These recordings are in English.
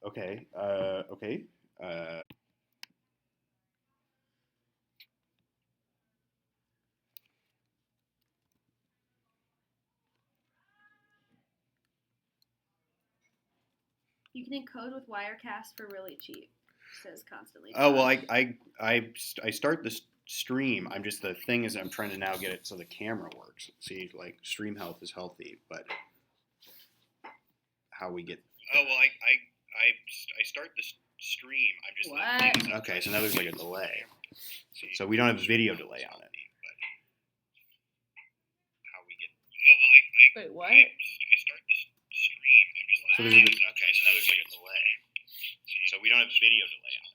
Okay. Okay. You can encode with Wirecast for really cheap. Says constantly. Oh well, I start the stream. I'm just the thing is I'm trying to now get it so the camera works. See, like stream health is healthy, but how we get? Oh well, I start the stream. I'm just what? Okay, so now there's like a delay. So we don't have video delay on it. How we get? Oh well, Wait, what? I start the stream. I'm just so there's okay, so now there's like a delay. So we don't have video delay on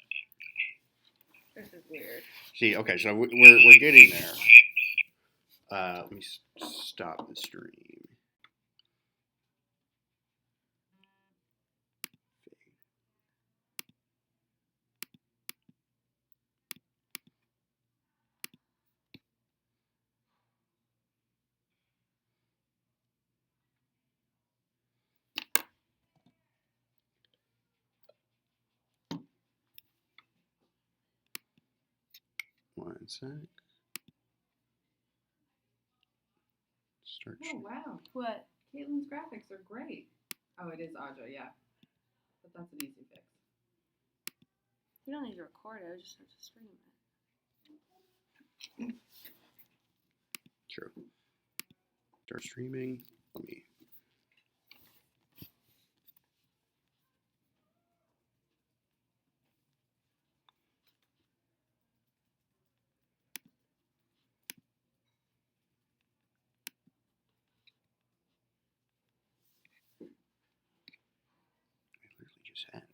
it. This is weird. See, okay, so we're getting there. Let me stop the stream. One sec. Start. Oh, wow. What? Caitlin's graphics are great. Oh, it is Audra, yeah. But that's an easy fix. You don't need to record it. I just have to stream it. True. Start streaming. Let me. I literally just had it.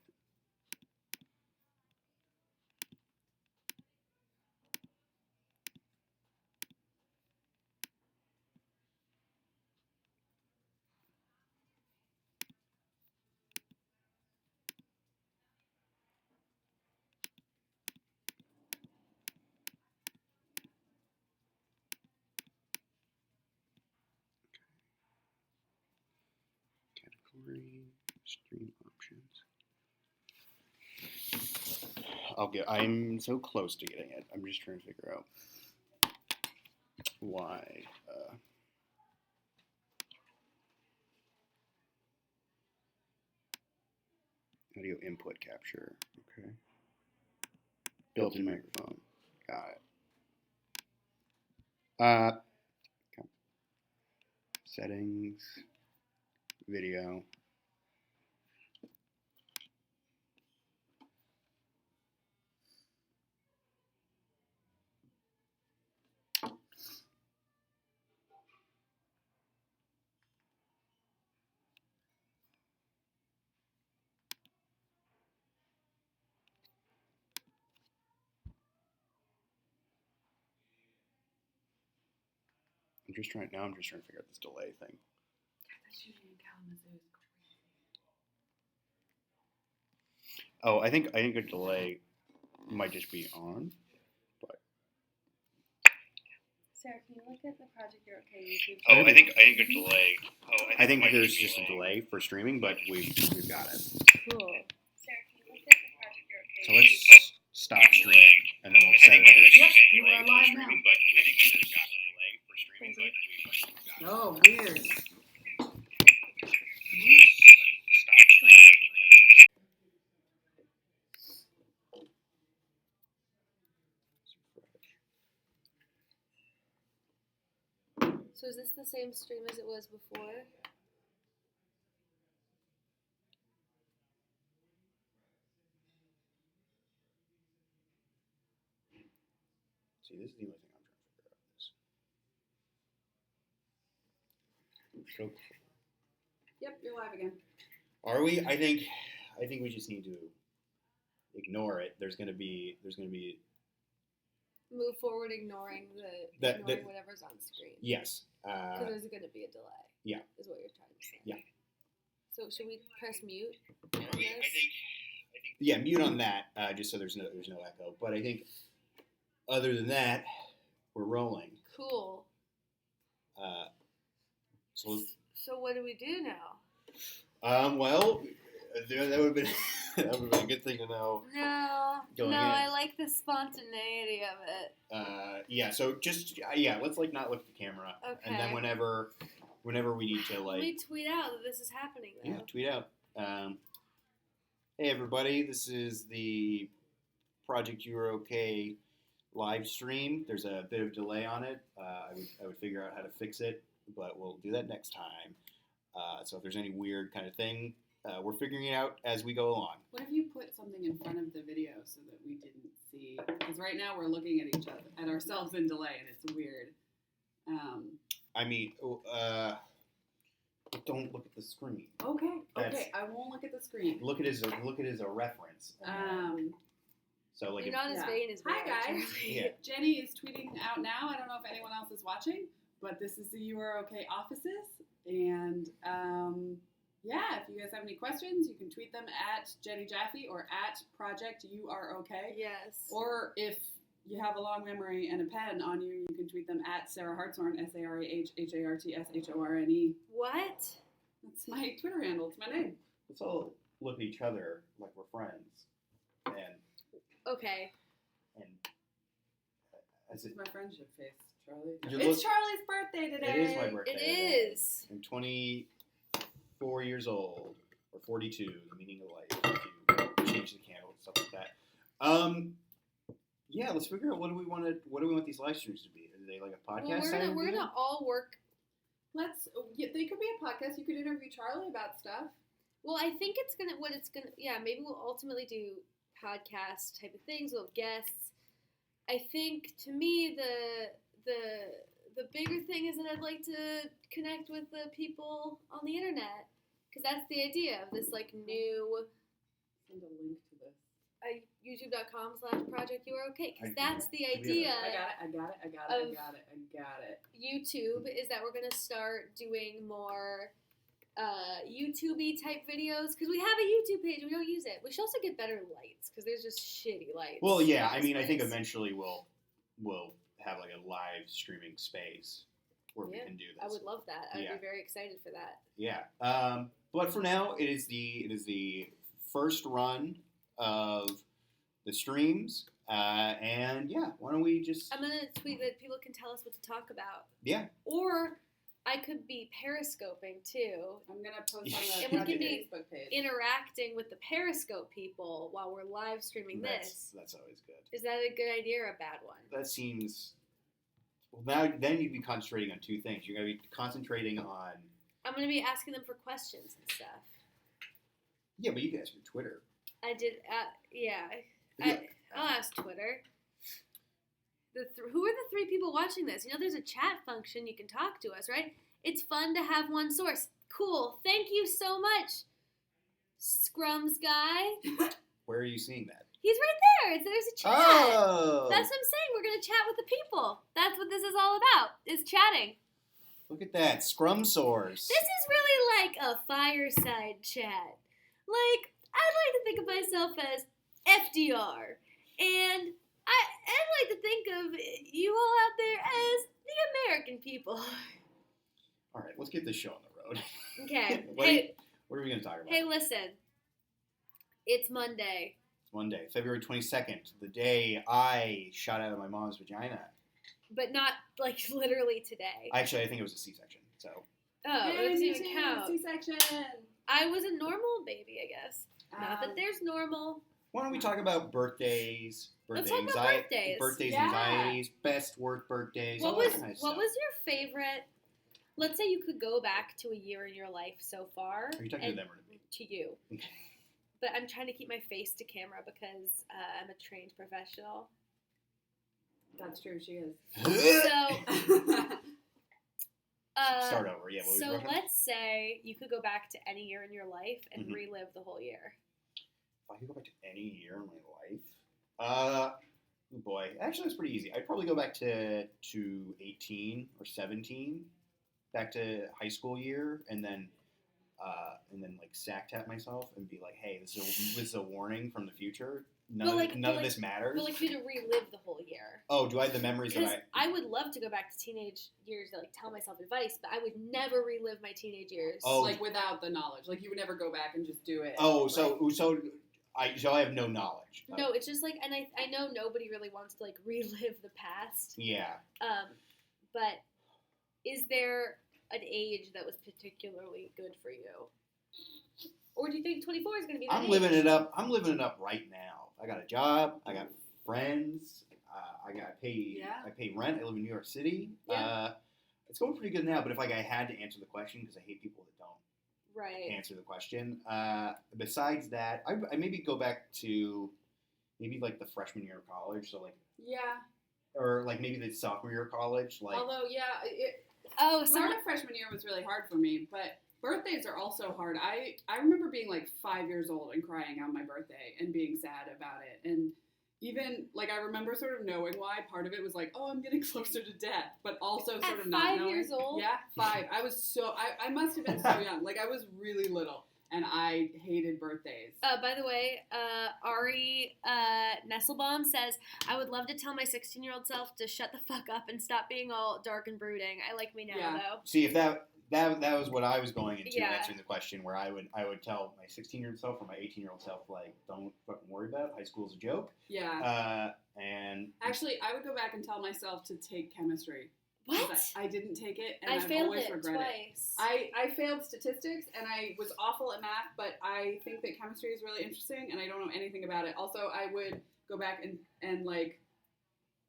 Category, stream options. I'm so close to getting it. I'm just trying to figure out why. Audio input capture. Okay. Built-in microphone. Got it. Okay. Settings. Video. I'm just trying to figure out this delay thing. That shooting in Kalamazoo is crazy. Oh, I think a delay might just be on. Sarah, can you look at the Project UROK YouTube? Oh, I think a delay. I think there's just a delay for streaming, but we've got it. Cool. Sarah, can you look at the Project UROK? So let's stop streaming, and then we'll set it up. Yep, you are live now. But I think there's got a delay for streaming, but we've got it. Oh, weird. Stop streaming. So is this the same stream as it was before? See, this is the only thing I'm trying to figure out. So, Yep, you're live again. are we? I think we just need to ignore it. There's gonna be Move forward, ignoring whatever's on screen. yes. Because there's going to be a delay. Yeah. Is what you're trying to say. Yeah. So should we press mute on this? I think yeah, mute on that, just so there's no echo. But I think other than that, we're rolling. Cool. So what do we do now? well, That would have been that would have been a good thing to know. No, Going no, in. I like the spontaneity of it. Yeah. So just let's like not look at the camera, and then Okay. whenever we need to Let me like tweet out that this is happening though. tweet out. Hey everybody, this is the Project UROK live stream. There's a bit of delay on it. I would figure out how to fix it, but we'll do that next time. So if there's any weird kind of thing, we're figuring it out as we go along. What if you put something in front of the video so that we didn't see? Because right now we're looking at each other, at ourselves in delay, and it's weird. I mean, don't look at the screen. Okay, That's- I won't look at the screen. Look at it as a reference. So like, You're not as Yeah. vain as we Hi, are, guys. Charlie. Yeah. Jenny is tweeting out now. I don't know if anyone else is watching, but this is the UROK offices. And yeah, if you guys have any questions, you can tweet them at Jenny Jaffe or at Project UROK. Yes. Or if you have a long memory and a pen on you, you can tweet them at Sarah Hartshorn, SarahHartshorne. What? That's my Twitter handle. It's my name. let's all look at each other like we're friends, and Okay. as This it, is my friendship face, Charlie. You It's look- Charlie's birthday today. it is my birthday. It is. I'm 24 years old, or 42, the meaning of life. If you change the candle and stuff like that. Yeah, let's figure out what do we want these live streams to be? Are they like a podcast? Well, we're gonna all work. They could be a podcast. You could interview Charlie about stuff. Well, I think maybe we'll ultimately do podcast type of things. We'll have guests. I think to me the bigger thing is that I'd like to connect with the people on the internet because that's the idea of this like new Send a link to this. youtube.com/projectUROK because I- that's the do we have idea. I got it. YouTube is that we're gonna start doing more YouTube-y type videos because we have a YouTube page and we don't use it. We should also get better lights because there's just shitty lights. Well, yeah. in I this mean, I think place. eventually we'll have like a live streaming space where we Yeah, can do this. I would love that. I'd Yeah. be very excited for that. Yeah. But for now, it is the first run of the streams. And yeah, why don't we just I'm gonna tweet that people can tell us what to talk about, yeah. or I could be periscoping too, I'm gonna post on And the we can Project be Facebook page. interacting with the Periscope people while we're live streaming this. That's always good. Is that a good idea or a bad one? That seems. Well, then you'd be concentrating on two things. You're gonna be concentrating on. I'm gonna be asking them for questions and stuff. Yeah, but you can ask your Twitter. I did. Yeah. Yeah. I'll ask Twitter. Who are the three people watching this? You know, there's a chat function. You can talk to us, right? It's fun to have one source. Cool. Thank you so much, Scrums guy. Where are you seeing that? He's right there. There's a chat. Oh, That's what I'm saying. We're gonna chat with the people. That's what this is all about. Is chatting. look at that Scrum source. This is really like a fireside chat. Like I'd like to think of myself as FDR, and I'd like to think of you all out there as the American people. All right, let's get this show on the road. Okay. What are we gonna talk about? Hey, listen. It's Monday. It's Monday, February 22nd, the day I shot out of my mom's vagina. But not, like, literally today. Actually, I think it was a C-section. So Oh, it doesn't even count. C-section. I was a normal baby, I guess. Not that Um, there's normal. why don't we talk about birthdays, Let's birthday talk about anxiety, birthdays. Yeah. anxieties, best work birthdays, What all was that kind of what stuff. was your favorite? Let's say you could go back to a year in your life so far. Are you talking to them or to me? To you. But I'm trying to keep my face to camera because I'm a trained professional. That's true. She is. So, Start over. Yeah. What was so your question? let's say you could go back to any year in your life and Mhm. relive the whole year. If I could go back to any year in my life, oh boy, actually that's pretty easy. I'd probably go back to 18 or 17, back to high school year, and then and then like sack tap myself and be like, hey, this is a warning from the future. But None of this matters. But like you to relive the whole year. Oh, do I have the memories that Because I would love to go back to teenage years to like tell myself advice, but I would never relive my teenage years. Oh. Like without the knowledge. Like you would never go back and just do it. Oh, like, so I have no knowledge. No, it's just like, and I know nobody really wants to like relive the past. Yeah. But is there an age that was particularly good for you? Or do you think 24 is going to be that I'm age? living it up. I'm living it up right now. I got a job. I got friends. I pay rent. I live in New York City. Yeah. It's going pretty good now. But if like I had to answer the question, because I hate people that don't answer the question. Besides that, I maybe go back to maybe like the freshman year of college. So like or like maybe the sophomore year of college. Like although Summer freshman year was really hard for me, but birthdays are also hard. I remember being like 5 years old and crying on my birthday and being sad about it. And even like I remember sort of knowing why. Part of it was like, oh, I'm getting closer to death, but also sort of not knowing. 5 years old? Yeah, 5. I was I must have been so young. Like I was really little, and I hated birthdays. By the way, Ari Nesselbaum says, I would love to tell my 16-year-old self to shut the fuck up and stop being all dark and brooding. I like me now, though. See, if that was what I was going into Yeah. answering the question, where I would tell my 16-year-old self or my 18-year-old self, like, don't fucking worry about it. High school's a joke. Yeah. And actually, I would go back and tell myself to take chemistry. What? I didn't take it, and I I've failed always it regretted twice. it. I failed statistics, and I was awful at math, but I think that chemistry is really interesting, and I don't know anything about it. Also, I would go back and like,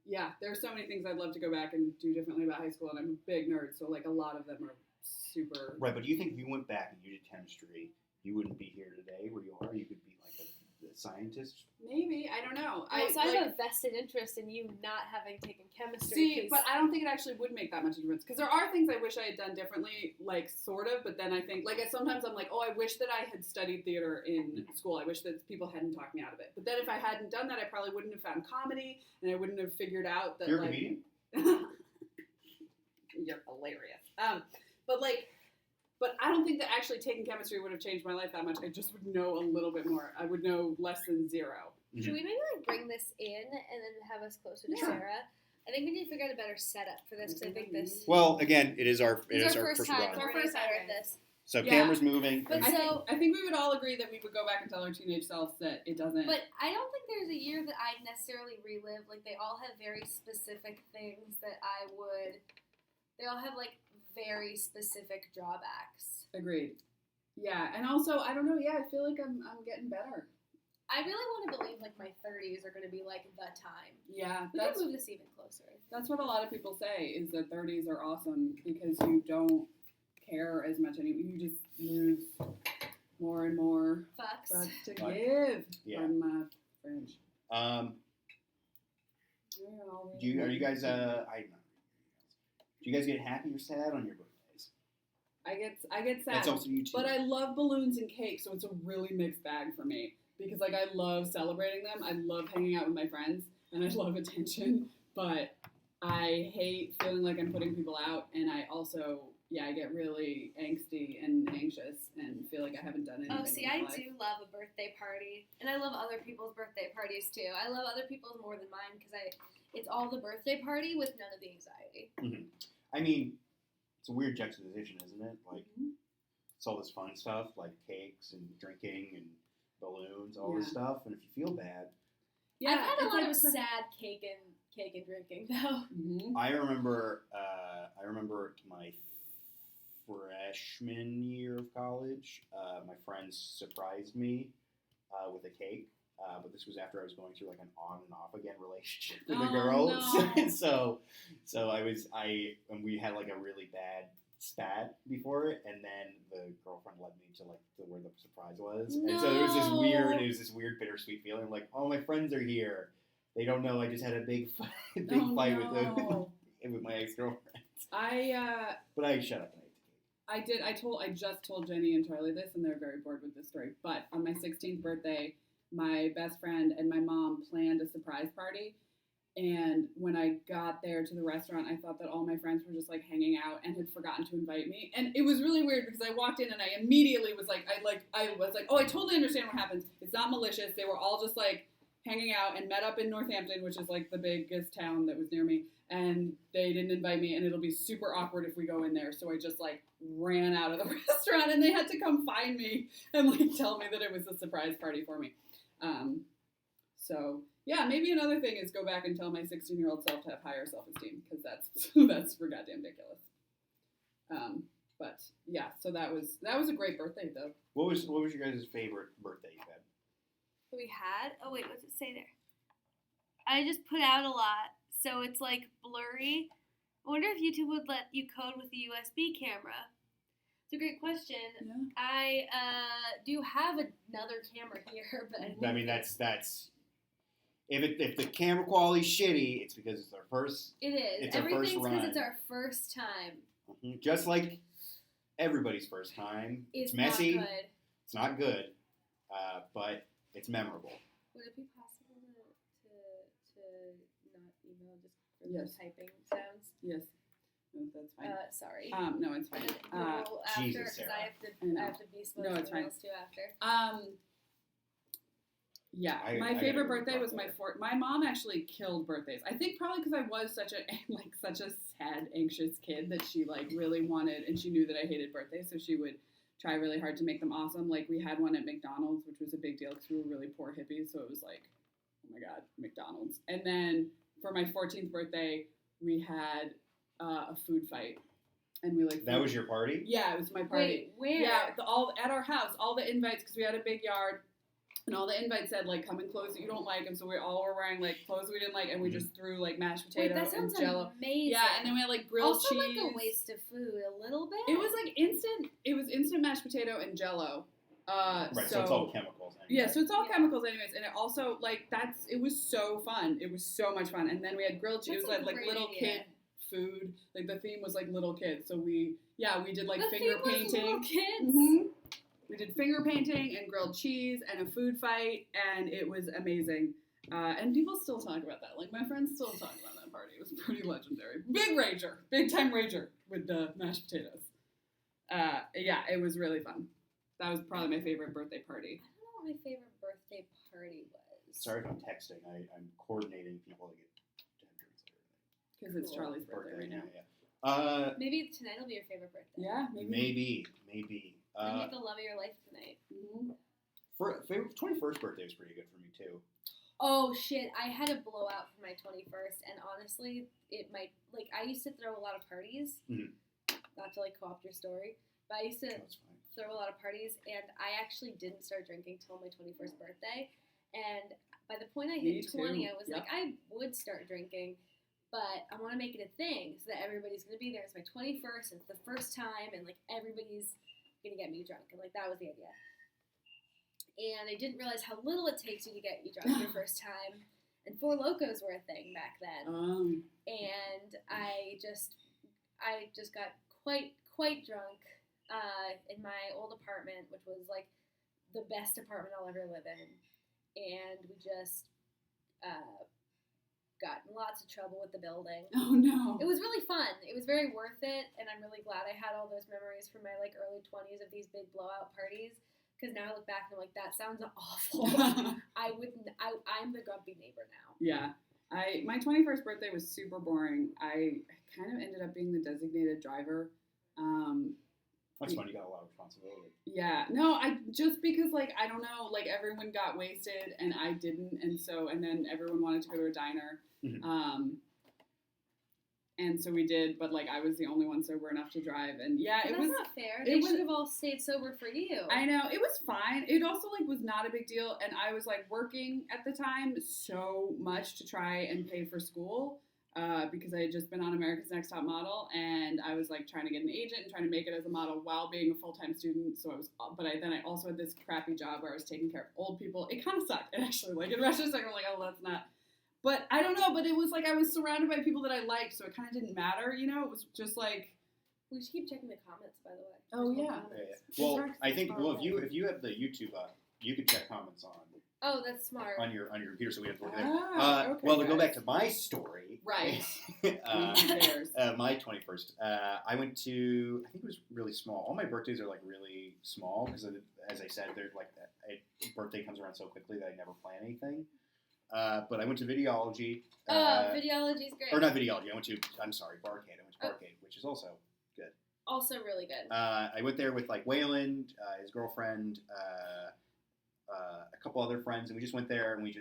yeah, there are so many things I'd love to go back and do differently about high school, and I'm a big nerd, so like a lot of them are super... Right, but do you think if you went back and you did chemistry, you wouldn't be here today where you are? You could be like a scientist? Maybe. I don't know. I have a vested interest in you not having taken chemistry. See, but I don't think it actually would make that much difference. Because there are things I wish I had done differently, like, sort of, but then I think, like, sometimes I'm like, oh, I wish that I had studied theater in school. I wish that people hadn't talked me out of it. But then if I hadn't done that, I probably wouldn't have found comedy, and I wouldn't have figured out that, You're a like... comedian? You're hilarious. But I don't think that actually taking chemistry would have changed my life that much. I just would know a little bit more. I would know less than 0. Mm-hmm. Should we maybe like bring this in and then have us closer to Sarah? I think we need to figure out a better setup for this because I think this. Well, again, it is our first time. run. It's our first time at this. So camera's moving. But I think we would all agree that we would go back and tell our teenage selves that it doesn't. But I don't think there's a year that I'd necessarily relive. Like they all have very specific things that I would. They all have like very specific drawbacks. Agreed. Yeah, and also I don't know. Yeah, I feel like I'm getting better. I really want to believe like my 30s are going to be like the time. Yeah, we can move this even closer. That's what a lot of people say is that 30s are awesome because you don't care as much anymore. You just lose more and more fucks to give. Yeah. Pardon my French. Do you guys? Do you guys get happy or sad on your birthdays? I get sad. That's also you too. But I love balloons and cake, so it's a really mixed bag for me. Because, like, I love celebrating them. I love hanging out with my friends. And I love attention. But I hate feeling like I'm putting people out. And I also, I get really angsty and anxious and feel like I haven't done anything. Oh, see, I do love a birthday party. And I love other people's birthday parties, too. I love other people's more than mine because it's all the birthday party with none of the anxiety. Mm-hmm. I mean, it's a weird juxtaposition, isn't it? Like, it's all this fun stuff, like cakes and drinking and balloons, all this stuff, and if you feel bad. Yeah, I've had a lot of sad cake and drinking though. Mm-hmm. I remember my freshman year of college. My friends surprised me with a cake, but this was after I was going through like an on and off again relationship with a girl. No. so we had like a really bad spat before it, and then the girlfriend led me to where the surprise was, and so it was this weird bittersweet feeling, like, oh, my friends are here, they don't know I just had a big fight with my ex-girlfriend. But I shut up and ate the cake. I just told Jenny and Charlie this, and they're very bored with this story, but on my 16th birthday, my best friend and my mom planned a surprise party, And when I got there to the restaurant, I thought that all my friends were just like hanging out and had forgotten to invite me. And it was really weird because I walked in and I immediately was like, I was like, oh, I totally understand what happens. It's not malicious. They were all just like hanging out and met up in Northampton, which is like the biggest town that was near me. And they didn't invite me, and it'll be super awkward if we go in there. So I just like ran out of the restaurant, and they had to come find me and like tell me that it was a surprise party for me. So yeah, maybe another thing is go back and tell my 16-year-old self to have higher self-esteem, because that's for goddamn ridiculous. But yeah, so that was a great birthday though. What was your guys' favorite birthday you had? We had? Oh wait, what's it say there? I just put out a lot, so it's like blurry. I wonder if YouTube would let you code with the USB camera. It's a great question. Yeah. I do have another camera here, but I mean, that's if the camera quality's shitty, it's because it's our first. It is. It's our first Everything's because run. it's our first time. Mhm. Just like everybody's first time. It's Not messy. good. It's not good, but it's memorable. Would it be possible to not email just for Yes. the typing sounds? Yes. No, that's fine. Sorry. No, it's fine. Well, after, Jesus, because Sarah. I have to be No, it's fine. else too after. Yeah, my I favorite gotta birthday was my there. my mom actually killed birthdays. I think probably because I was such a sad, anxious kid that she like really wanted, and she knew that I hated birthdays, so she would try really hard to make them awesome. Like we had one at McDonald's, which was a big deal because we were really poor hippies, so it was like, oh my god, McDonald's. And then for my 14th birthday, we had a food fight, and we like That was your party? yeah, it was my party. Wait, where? Yeah, all at our house, all the invites, because we had a big yard, and all the invites said like come in clothes that you don't like, and so we all were wearing like clothes we didn't like, and we just threw like mashed Wait, potato that sounds and Jello. amazing. Yeah, and then we had like grilled also cheese. like a waste of food, a little bit. It was like instant. It was instant mashed potato and Jello. Right, so it's all chemicals. Anyway. Yeah, so it's all Yeah. chemicals anyways, and it also like it was so fun. It was so much fun, and then we had grilled cheese. It That's was a like great little idea. kid food. Like the theme was like little kids, so we did like the finger theme was painting. little kids. Mhm. We did finger painting and grilled cheese and a food fight, and it was amazing. And people still talk about that. Like my friends still talk about that party. It was pretty legendary. Big time rager with the mashed potatoes. Yeah, it was really fun. That was probably my favorite birthday party. I don't know what my favorite birthday party was. Sorry if I'm texting. I'm coordinating people to get to have drinks and everything. Because it's Cool. Charlie's birthday right now. Yeah. Maybe tonight will be your favorite birthday. Yeah, maybe. Maybe. You make the love of your life tonight. Mhm. 21st birthday was pretty good for me too. Oh shit! I had a blowout for my 21st, and honestly, it might like I used to throw a lot of parties. Mhm. Not to like co-opt your story, but I used to That's fine. throw a lot of parties, and I actually didn't start drinking till my 21st birthday. And by the point I Me hit 20, too. I was Yep. like, I would start drinking, but I want to make it a thing so that everybody's gonna be there. It's my 21st, and it's the first time, and like everybody's gonna get me drunk, and like that was the idea. And I didn't realize how little it takes you to get you drunk your first time. And Four Locos were a thing back then. And I just got quite drunk in my old apartment, which was like the best apartment I'll ever live in. And we just got in lots of trouble with the building. Oh no. It was really fun. It was very worth it, and I'm really glad I had all those memories from my like early 20s of these big blowout parties. Because now I look back and I'm like, that sounds awful. I'm the grumpy neighbor now. Yeah. My 21st birthday was super boring. I kind of ended up being the designated driver. That's fun. You got a lot of responsibility. Yeah. No, just because like I don't know, like everyone got wasted and I didn't, and then everyone wanted to go to a diner. Mhm. And so we did, but like I was the only one sober enough to drive, and yeah, But it that's was. not fair. it They was- should have all stayed sober for you. I know, it was fine. It also like was not a big deal, and I was like working at the time so much to try and pay for school because I had just been on America's Next Top Model, and I was like trying to get an agent and trying to make it as a model while being a full-time student. So I was, then I also had this crappy job where I was taking care of old people. It kind of sucked, actually. Like in retrospect, I'm like, oh, that's not. But I don't know. But it was like I was surrounded by people that I liked, so it kind of didn't matter, you know. It was just like. We should keep checking the comments, by the way. Oh, There's more yeah. comments. Well, I think if you have the YouTube you could check comments on Oh, that's smart. on your computer, so we have to look at Ah, okay, well, to go guys. back to my story, Right. Theirs. my 21st, I went to, I think it was really small. All my birthdays are like really small because, as I said, they're like birthday comes around so quickly that I never plan anything. But I went to Videology. Videology's great. Or not Videology. Barcade. I went to Barcade, which is also good. Also really good. I went there with like Wayland, his girlfriend, a couple other friends, and we just went there and we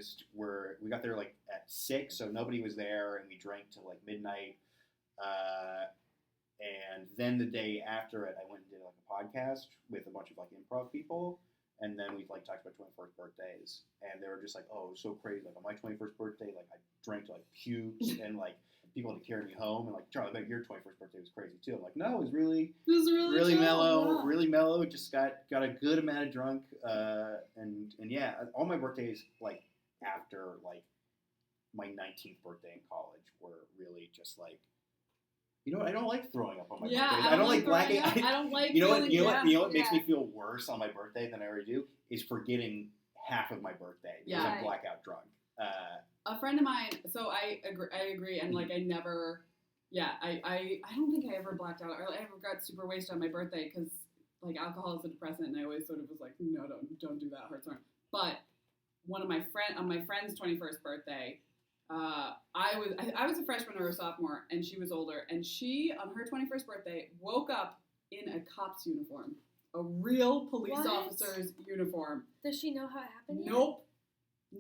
got there like at 6, so nobody was there, and we drank till like midnight. And then the day after it, I went and did like a podcast with a bunch of like improv people, and then we like talked about 21st birthdays, and they were just like, "Oh, it was so crazy! Like on my 21st birthday, like I drank to like pukes, and like people had to carry me home, and like Charlie, I bet your 21st birthday was crazy too." I'm like, "No, it was really chill, mellow, yeah. really mellow. Just got a good amount of drunk, and yeah, all my birthdays like after like my 19th birthday in college were really just like." You know what? I don't like throwing up on my birthday. I don't like blacking. I don't like. You know what makes Yeah. me feel worse on my birthday than I already do is forgetting half of my birthday because Yeah. I'm blackout drunk. A friend of mine. So I agree, and like I never. Yeah, I don't think I ever blacked out. Or I ever got super wasted on my birthday because like alcohol is a depressant, and I always sort of was like, no, don't do that. Hurts more. But one of my friend's 21st birthday. I was a freshman or a sophomore, and she was older, and she, on her 21st birthday, woke up in a cop's uniform, a real police What? officer's uniform. Does she know how it happened yet? Nope.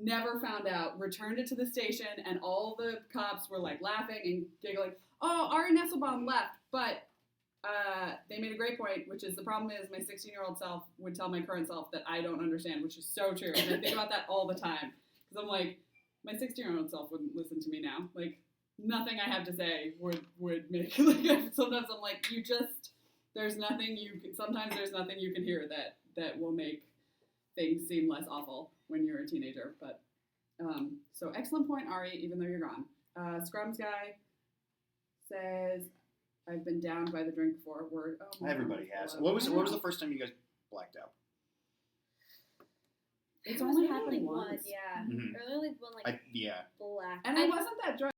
Never found out. Returned it to the station, and all the cops were like laughing and giggling. Oh, Ari Nesselbaum left, but they made a great point, which is the problem is my 16-year-old self would tell my current self that I don't understand, which is so true. And I think about that all the time because I'm like, my 16-year-old self wouldn't listen to me now. Like, nothing I have to say would make, like, sometimes I'm like, sometimes there's nothing you can hear that will make things seem less awful when you're a teenager. But, so excellent point, Ari, even though you're gone. Scrums Guy says, I've been downed by the drink before. Everybody has. What was the first time you guys blacked out? It's There was only really happened one, once. yeah. Mhm. Or only one like black. And I wasn't that drunk.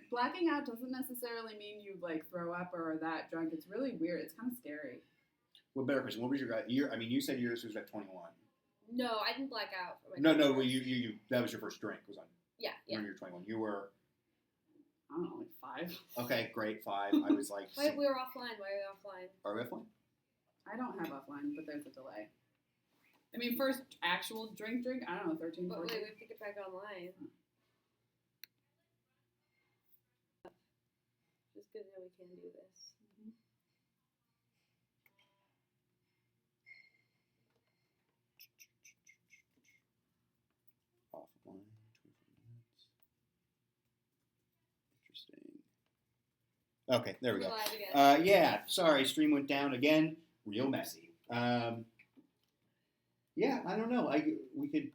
Blacking out doesn't necessarily mean you like throw up or are that drunk. It's really weird. It's kind of scary. Well, better question. What was your year? I mean, you said yours was at 21. No, I didn't black out. For my No. 21st. Well, you that was your first drink. Was on Yeah. when you were 21. You were I don't know, like 5. okay. Great 5. I was like. Wait, we were offline. Why are we offline? Are we offline? I don't have offline, but there's a delay. I mean, first actual drink, I don't know, 13, But 14. wait, we have to get back online. Just good to know we can do this. Offline. 24 minutes. Interesting. Okay, there we We're go. live again. Yeah, sorry, stream went down again. Real messy. Yeah, I don't know. We could.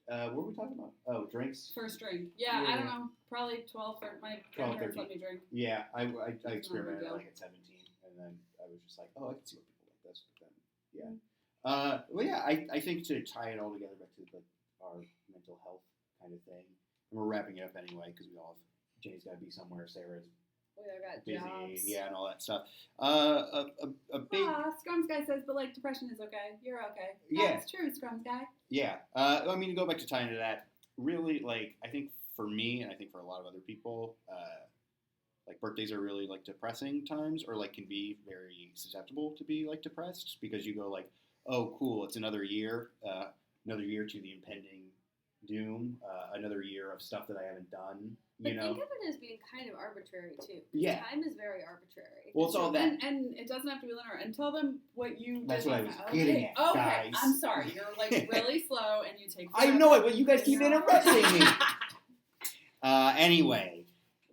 What were we talking about? Oh, drinks. First drink. Yeah, I don't know. Probably 12, my 12, grandparents 13. let me drink. Yeah, I not a big experimented deal. like at 17, and then I was just like, oh, I can see what people like this. But then, yeah. Well, yeah, I think to tie it all together back to our mental health kind of thing, and we're wrapping it up anyway because we all have. Jenny's got to be somewhere. Sarah's We all got busy, jobs. yeah, and all that stuff. A big. Scrums Guy says, but like depression is okay. You're okay. Yeah. That's true, Scrums Guy. Yeah. I mean, to go back to tying to that, really, like, I think for me, and I think for a lot of other people, like, birthdays are really, like, depressing times, or, like, can be very susceptible to be, like, depressed, because you go, like, oh, cool, it's another year to the impending doom, another year of stuff that I haven't done, But you know? think of it as being kind of arbitrary, too. Yeah. Time is very arbitrary. Well, it's all that. And it doesn't have to be linear. And tell them what you That's did what I last was night. getting at, Okay, guys. I'm sorry. You're like really slow and you take I forever. know it, but you guys keep No. interrupting me. Anyway,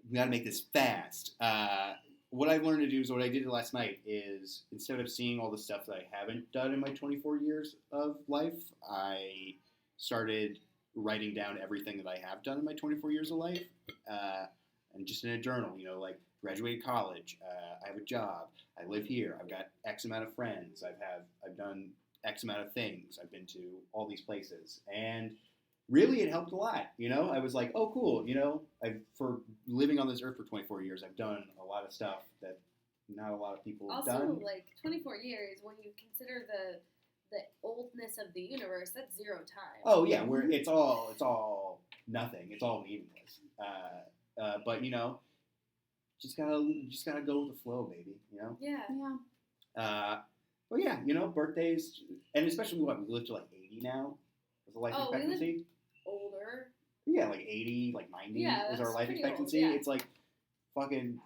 we gotta make this fast. What I've learned to do is what I did last night is instead of seeing all the stuff that I haven't done in my 24 years of life, I started writing down everything that I have done in my 24 years of life, and just in a journal. You know, like graduated college, I have a job, I live here, I've got X amount of friends, I've done X amount of things. I've been to all these places, and really it helped a lot. I was like, oh, cool. For living on this earth for 24 years, I've done a lot of stuff that not a lot of people have Also, done. like 24 years, when you consider the oldness of the universe, that's zero time. Oh yeah, it's all nothing. It's all meaningless. But just gotta go with the flow, baby. Yeah. But yeah, birthdays, and especially we live to like 80 now. Is the life expectancy? Older. Yeah, like 80, like 90 is our life expectancy. Old, yeah. It's like fucking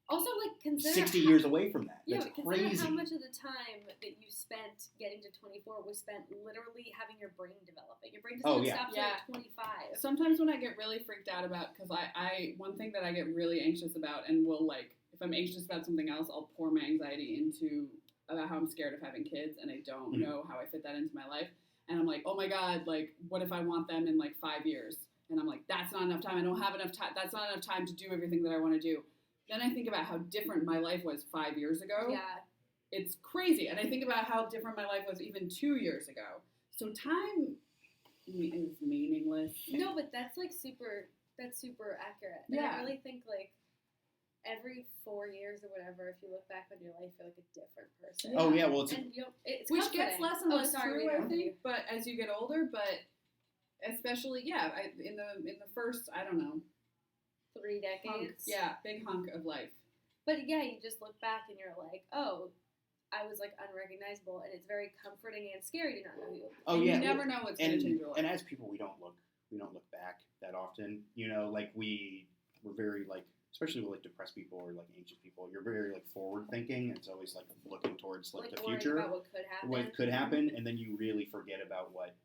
Also, like, consider 60 years away from that. Yeah, That's consider crazy. how much of the time that you spent getting to 24 was spent literally having your brain developing. Your brain doesn't stop till you're 25. Sometimes when I get really freaked out about, because one thing that I get really anxious about, and will, like, if I'm anxious about something else, I'll pour my anxiety into about how I'm scared of having kids, and I don't know how I fit that into my life. And I'm like, oh my God, like, what if I want them in like 5 years? And I'm like, that's not enough time. I don't have enough time. That's not enough time to do everything that I want to do. Then I think about how different my life was 5 years ago. Yeah. It's crazy. And I think about how different my life was even 2 years ago. So time is meaningless. No, but that's like super accurate. And I really think like every 4 years or whatever, if you look back on your life, you're like a different person. Oh yeah, well it's which gets less and less true, I think. You. But as you get older, especially in the first, I don't know, 3 decades. Big hunk of life. But yeah, you just look back and you're like, oh, I was like unrecognizable, and it's very comforting and scary to not know you. Oh and yeah, you never know what's going to change your life. And as people, we don't look back that often. Like we're very like, especially with like depressed people or like anxious people, you're very like forward thinking. It's always like looking towards like the future, about what could happen, and then you really forget about what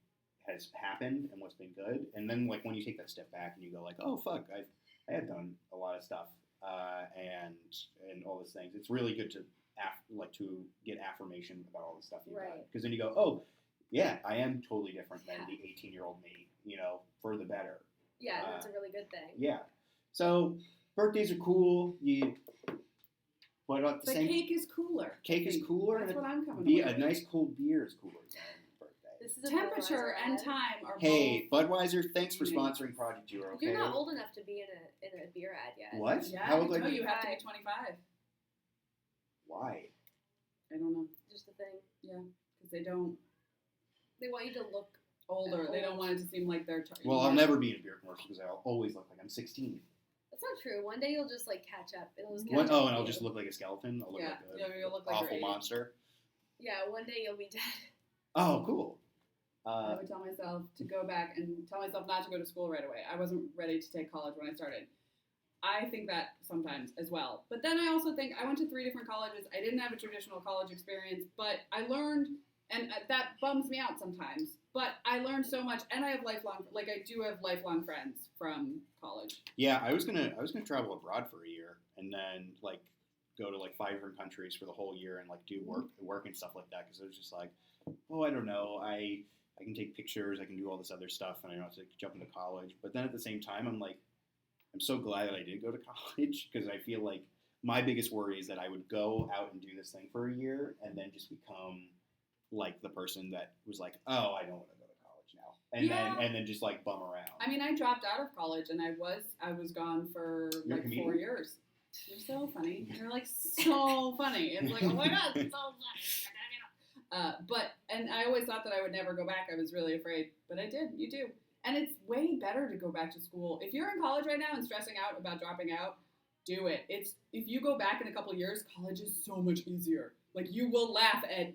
has happened and what's been good. And then like when you take that step back and you go like, oh fuck, I have done a lot of stuff, and all these things. It's really good to to get affirmation about all the stuff you've done, because then you go, oh yeah, I am totally different than the 18-year-old me, for the better. Yeah, that's a really good thing. Yeah, so birthdays are cool. But at the same, cake is cooler. Cake is cooler. That's what I'm coming with. A nice cold beer is cooler than birthday. This is temperature and time are Hey, Budweiser, thanks for sponsoring Project UROK. You're not old enough to be in a beer ad yet. What? Yeah, how old no, you have to be 25. Why? I don't know. Just a thing. Yeah, because they don't. They want you to look older. They don't want it to seem like they're. Well, I'll never be in a beer commercial because I'll always look like I'm 16. That's not true. One day you'll just like catch up. It'll just and I'll just look like a skeleton. I'll look like you'll look an like awful monster. Yeah, one day you'll be dead. Oh, cool. I would tell myself to go back and tell myself not to go to school right away. I wasn't ready to take college when I started. I think that sometimes as well. But then I also think I went to 3 different colleges. I didn't have a traditional college experience, but I learned, and that bums me out sometimes, but I learned so much, and I do have lifelong friends from college. Yeah, I was gonna travel abroad for a year and then like go to like 5 different countries for the whole year and like do work and stuff like that, because it was just like, oh, I don't know, I can take pictures, I can do all this other stuff, and I don't have to jump into college. But then at the same time, I'm like, I'm so glad that I did go to college, because I feel like my biggest worry is that I would go out and do this thing for a year and then just become like the person that was like, oh, I don't want to go to college now, and then just like bum around. I mean, I dropped out of college and I was gone for like 4 years. You're so funny. You're like so funny. It's like, oh my God, it's so funny. And I always thought that I would never go back. I was really afraid, but I did. You do. And it's way better to go back to school. If you're in college right now and stressing out about dropping out, do it. If you go back in a couple of years, college is so much easier. Like, you will laugh at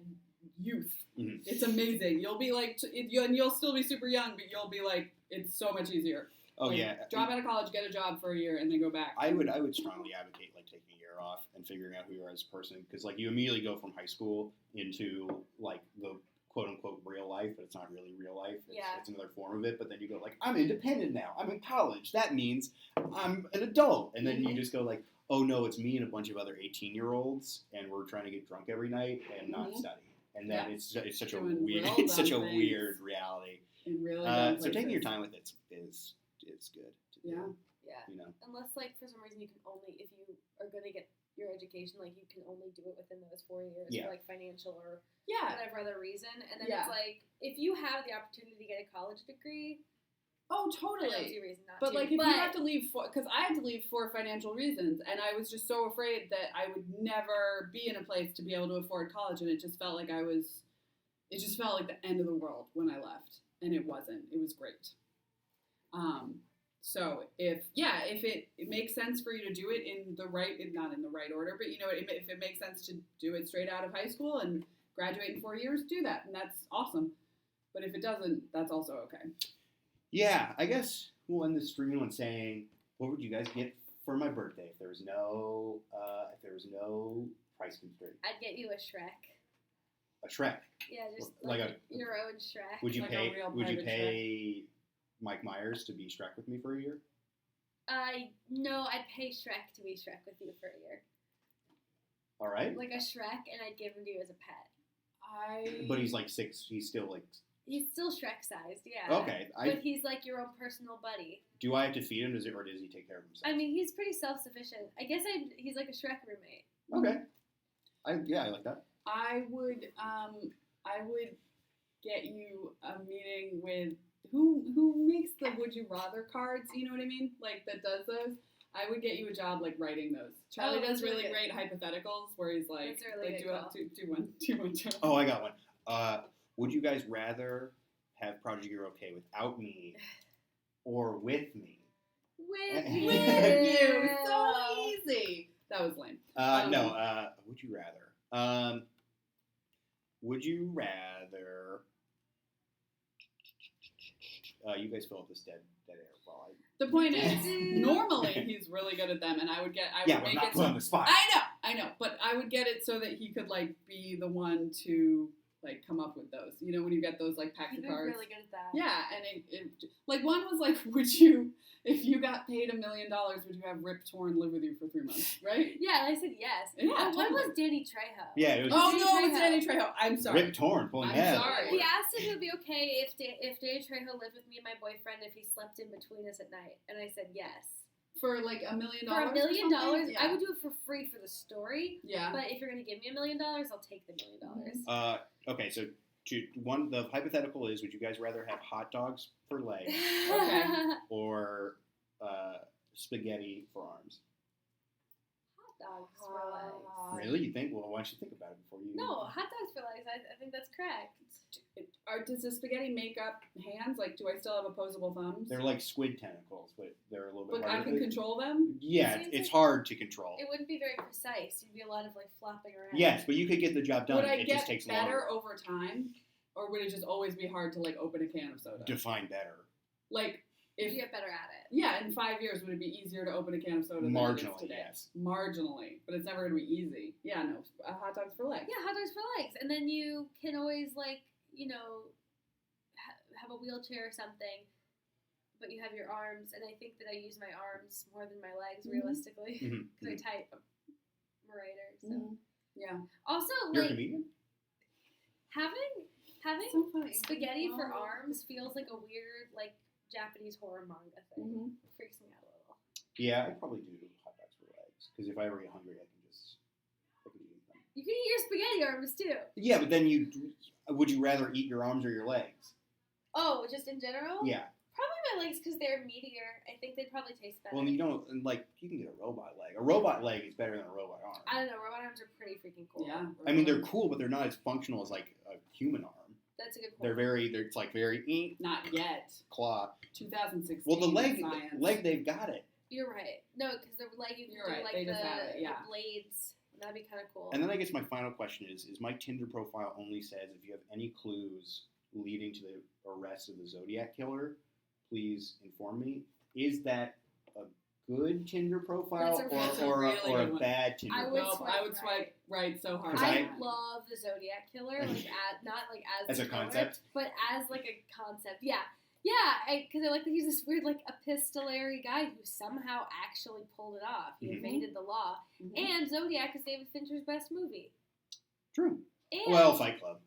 youth. Mm-hmm. It's amazing. You'll be like, and you'll still be super young, but you'll be like, it's so much easier. Oh, like, yeah. Drop out of college, get a job for a year, and then go back. I would strongly advocate like taking a year off and figuring out who you are as a person, because like you immediately go from high school into like the quote unquote real life, but it's not really real life. It's another form of it. But then you go like, I'm independent now. I'm in college. That means I'm an adult. And then you just go like, oh no, it's me and a bunch of other 18-year-olds, and we're trying to get drunk every night and not study. And then it's such a weird reality. So taking your time with it is good. Yeah. Unless like for some reason you can only, if you are going to get your education, like you can only do it within those 4 years Yeah. for like financial or Yeah. whatever other reason. And then Yeah. it's like if you have the opportunity to get a college degree, Oh, I don't totally. see a reason not But to. like, if you have to leave because I had to leave for financial reasons, and I was just so afraid that I would never be in a place to be able to afford college, and it just felt like it just felt like the end of the world when I left, and it wasn't. It was great. So if it makes sense for you to do it not in the right order, but if it makes sense to do it straight out of high school and graduate in 4 years, do that, and that's awesome. But if it doesn't, that's also okay. Yeah, I guess we'll end the stream on saying, what would you guys get for my birthday if there was no price constraint? I'd get you a Shrek. A Shrek. Yeah, just Like like a- your own Shrek. Would you Like a pay? real Would you private pay Mike Myers to be Shrek with me for a year? No, I'd pay Shrek to be Shrek with you for a year. All right. Like a Shrek, and I'd give him to you as a pet. But he's like 6. He's still like. He's still Shrek-sized, yeah. Okay. But he's like your own personal buddy. Do I have to feed him? Or does he take care of himself? I mean, he's pretty self-sufficient. I guess he's like a Shrek roommate. Okay. I like that. I would get you a meeting with who makes the Would You Rather cards, you know what I mean? Like that does those. I would get you a job like writing those. Charlie does really good. great hypotheticals where he's like, That's a really good call. do one. Oh, I got one. Would you guys rather have Project UROK without me or with me? With With you. you, so easy. That was lame. No. Would you rather? Would you rather? You guys fill up this dead air while I. The point is, normally he's really good at them, and I would Yeah, make but not it put on the spot. I know, but I would get it so that he could like be the one to like come up with those. You know, when you get those like packs You'd of be cards. really good at that. Yeah, and it like one was like, would you, if you got paid $1 million, would you have Rip Torn live with you for 3 months? Right? Yeah, and I said yes. Yeah, Oh, one totally. was Danny Trejo. Yeah, it was Oh Danny no, it's Trejo. Danny Trejo. I'm sorry. Rip Torn. Pulling I'm that. sorry. He asked if it would be okay if Danny Trejo lived with me and my boyfriend if he slept in between us at night, and I said yes. For like $1 million. For $1 million, or something? Yeah. I would do it for free for the story. Yeah. But if you're gonna give me $1 million, I'll take the $1 million. Okay, so the hypothetical is: would you guys rather have hot dogs for legs Okay. or spaghetti for arms? Hot dogs for legs. Really? You think? Well, why don't you think about it before you? No, hot dogs for legs. I think that's correct. Does the spaghetti make up hands? Like, do I still have opposable thumbs? They're like squid tentacles, but they're a little bit But harder. I can control them? Yeah, Seems it's like- hard to control. It wouldn't be very precise. You'd be a lot of like flopping around. Yes, but you could get the job done. Would I It get just takes better longer. over time? Or would it just always be hard to like open a can of soda? Define better. Like, If if you get better at it. yeah, in 5 years, would it be easier to open a can of soda than it is Marginally, today? yes. Marginally, but it's never going to be easy. Yeah, no, hot dogs for legs. Yeah, hot dogs for legs, and then you can always like have a wheelchair or something, but you have your arms, and I think that I use my arms more than my legs realistically Mhm. because I type. I'm a writer, so Mhm. Yeah. also You're a like comedian? having So funny. spaghetti for Oh. arms feels like a weird like Japanese horror manga thing. Mhm. It freaks me out a little. Yeah, I'd probably do hot dogs for legs. Because if I ever get hungry, I can eat them. You can eat your spaghetti arms too. Yeah, but then would you rather eat your arms or your legs? Oh, just in general? Yeah. Probably my legs because they're meatier. I think they'd probably taste better. Well, you don't, like, you can get a robot leg. A robot leg is better than a robot arm. I don't know. Robot arms are pretty freaking cool. Yeah. I mean, they're cool, but they're not as functional as, like, a human arm. That's a good point. It's like very Not yet. claw. 2016. Well, the science. leg, they've got it. You're right. No, because the leg you can You're do right, like they the, just have it, yeah. the blades. That'd be kind of cool. And then I guess my final question is my Tinder profile only says if you have any clues leading to the arrest of the Zodiac killer, please inform me. Is that a good Tinder profile That's a or really a good one. bad Tinder I would profile? Nope, swipe I would right. swipe right so hard. 'Cause I I- love the Zodiac killer, like not like as As a the killer, concept? but as like a concept. Yeah, yeah. Because I like that he's this weird like epistolary guy who somehow actually pulled it off. He Mhm. evaded the law, Mhm. and Zodiac is David Fincher's best movie. True. And Well, Fight Club.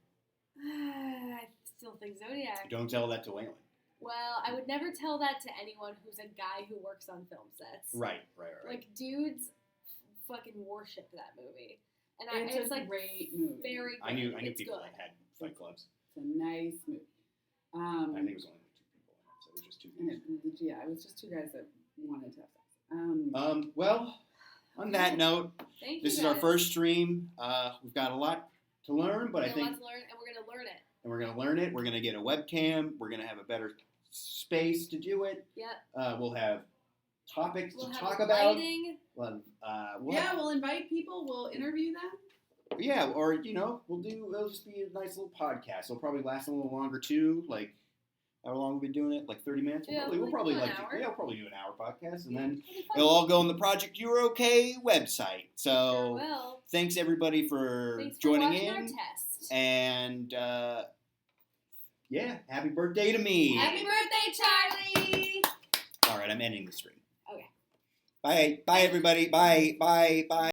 I still think Zodiac. Don't tell that to Waylon. Well, I would never tell that to anyone who's a guy who works on film sets. Right. Like dudes fucking worship that movie. And It's a like great movie. very good. I knew It's people good. that had Fight Clubs. It's a nice movie. I think it was only like 2 people in it, so it was just 2 guys. Yeah, it was just 2 guys that wanted to have sex. Well, on that note, Thank this you is our guys. first stream. We've got a lot to learn, but We I have think, a lot to learn, and we're gonna learn it. we're going to get a webcam. We're going to have a better space to do it. Yep. We'll have topics We'll to have talk about. lighting. We'll invite people. We'll interview them. Yeah, or it'll just be a nice little podcast. It'll probably last a little longer too. Like, how long have we been doing it? Like 30 minutes. Yeah, We'll probably do an like hour. we'll probably do an hour podcast, and Yeah, then it'll be fun. it'll all go on the Project UROK website. So Sure will. thanks everybody for Thanks for joining watching in, our test. and happy birthday to me. Happy birthday, Charlie! All right, I'm ending the stream. Okay. Bye everybody. Bye.